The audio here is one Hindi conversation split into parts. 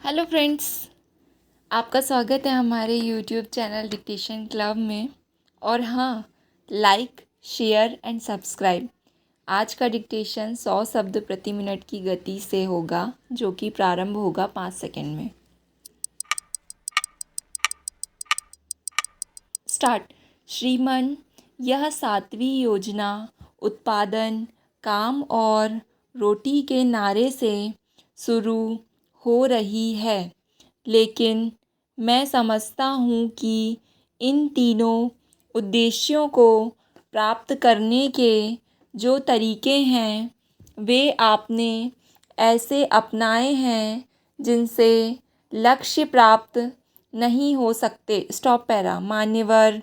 हेलो फ्रेंड्स, आपका स्वागत है हमारे यूट्यूब चैनल डिक्टेशन क्लब में। और हाँ, लाइक, शेयर एंड सब्सक्राइब। आज का डिक्टेशन 100 शब्द प्रति मिनट की गति से होगा, जो कि प्रारंभ होगा 5 सेकंड में। स्टार्ट। श्रीमान, यह 7वीं योजना उत्पादन, काम और रोटी के नारे से शुरू हो रही है, लेकिन मैं समझता हूँ कि इन तीनों उद्देश्यों को प्राप्त करने के जो तरीके हैं वे आपने ऐसे अपनाए हैं जिनसे लक्ष्य प्राप्त नहीं हो सकते। Stop para. मान्यवर,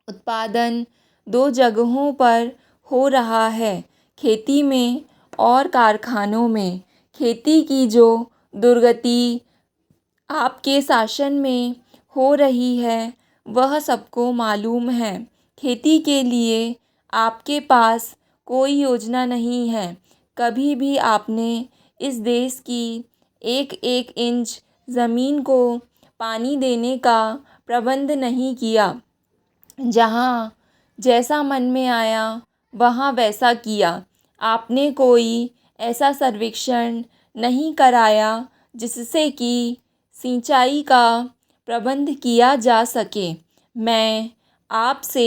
उत्पादन 2 जगहों पर हो रहा है, खेती में और कारखानों में। खेती की जो दुर्गति आपके शासन में हो रही है वह सबको मालूम है। खेती के लिए आपके पास कोई योजना नहीं है। कभी भी आपने इस देश की एक एक इंच ज़मीन को पानी देने का प्रबंध नहीं किया। जहाँ जैसा मन में आया वहाँ वैसा किया। आपने कोई ऐसा सर्वेक्षण नहीं कराया जिससे कि सिंचाई का प्रबंध किया जा सके। मैं आपसे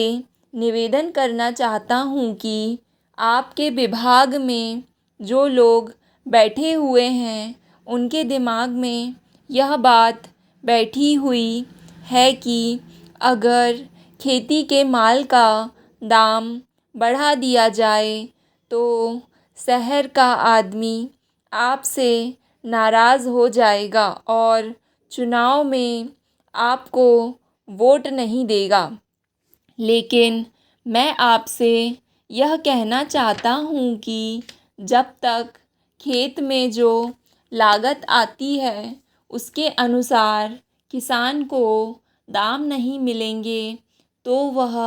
निवेदन करना चाहता हूँ कि आपके विभाग में जो लोग बैठे हुए हैं उनके दिमाग में यह बात बैठी हुई है कि अगर खेती के माल का दाम बढ़ा दिया जाए तो शहर का आदमी आपसे नाराज़ हो जाएगा और चुनाव में आपको वोट नहीं देगा। लेकिन मैं आपसे यह कहना चाहता हूँ कि जब तक खेत में जो लागत आती है उसके अनुसार किसान को दाम नहीं मिलेंगे तो वह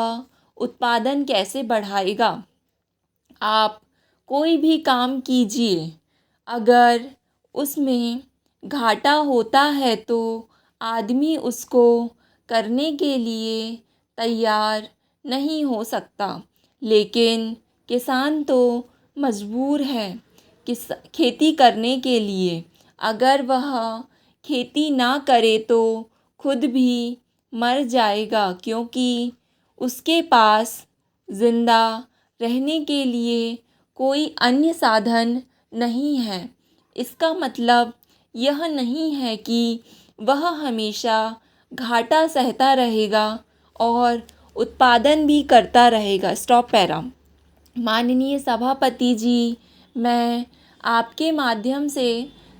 उत्पादन कैसे बढ़ाएगा। आप कोई भी काम कीजिए, अगर उसमें घाटा होता है तो आदमी उसको करने के लिए तैयार नहीं हो सकता। लेकिन किसान तो मजबूर है खेती करने के लिए। अगर वह खेती ना करे तो खुद भी मर जाएगा, क्योंकि उसके पास ज़िंदा रहने के लिए कोई अन्य साधन नहीं है। इसका मतलब यह नहीं है कि वह हमेशा घाटा सहता रहेगा और उत्पादन भी करता रहेगा। Stop para. माननीय सभापति जी, मैं आपके माध्यम से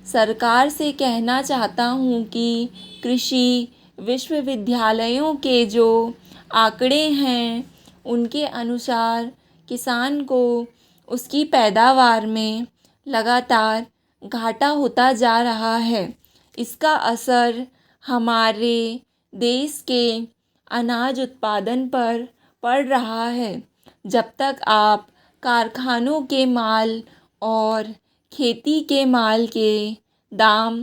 सरकार से कहना चाहता हूँ कि कृषि विश्वविद्यालयों के जो आंकड़े हैं उनके अनुसार किसान को उसकी पैदावार में लगातार घाटा होता जा रहा है। इसका असर हमारे देश के अनाज उत्पादन पर पड़ रहा है। जब तक आप कारखानों के माल और खेती के माल के दाम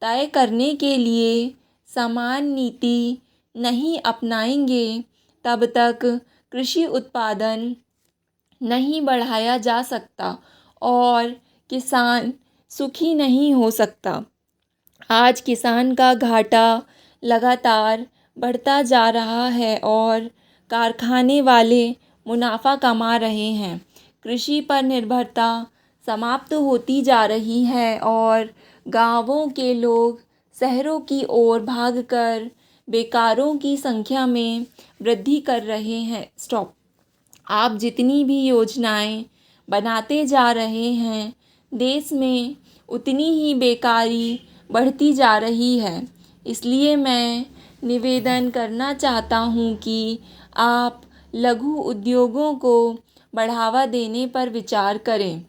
तय करने के लिए समान नीति नहीं अपनाएंगे, तब तक कृषि उत्पादन नहीं बढ़ाया जा सकता और किसान सुखी नहीं हो सकता। आज किसान का घाटा लगातार बढ़ता जा रहा है और कारखाने वाले मुनाफा कमा रहे हैं। कृषि पर निर्भरता समाप्त होती जा रही है और गांवों के लोग शहरों की ओर भागकर बेकारों की संख्या में वृद्धि कर रहे हैं। स्टॉप। आप जितनी भी योजनाएं बनाते जा रहे हैं, देश में उतनी ही बेकारी बढ़ती जा रही है। इसलिए मैं निवेदन करना चाहता हूँ कि आप लघु उद्योगों को बढ़ावा देने पर विचार करें।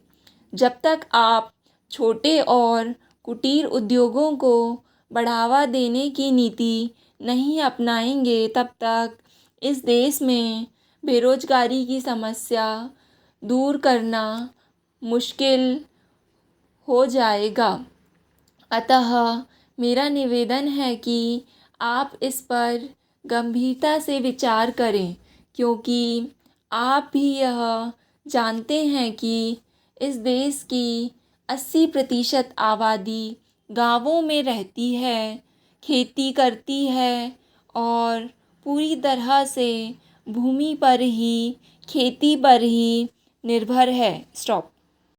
जब तक आप छोटे और कुटीर उद्योगों को बढ़ावा देने की नीति नहीं अपनाएंगे, तब तक इस देश में बेरोजगारी की समस्या दूर करना मुश्किल हो जाएगा। अतः मेरा निवेदन है कि आप इस पर गंभीरता से विचार करें, क्योंकि आप भी यह जानते हैं कि इस देश की 80% आबादी गाँवों में रहती है, खेती करती है और पूरी तरह से भूमि पर ही, खेती पर ही निर्भर है। स्टॉप।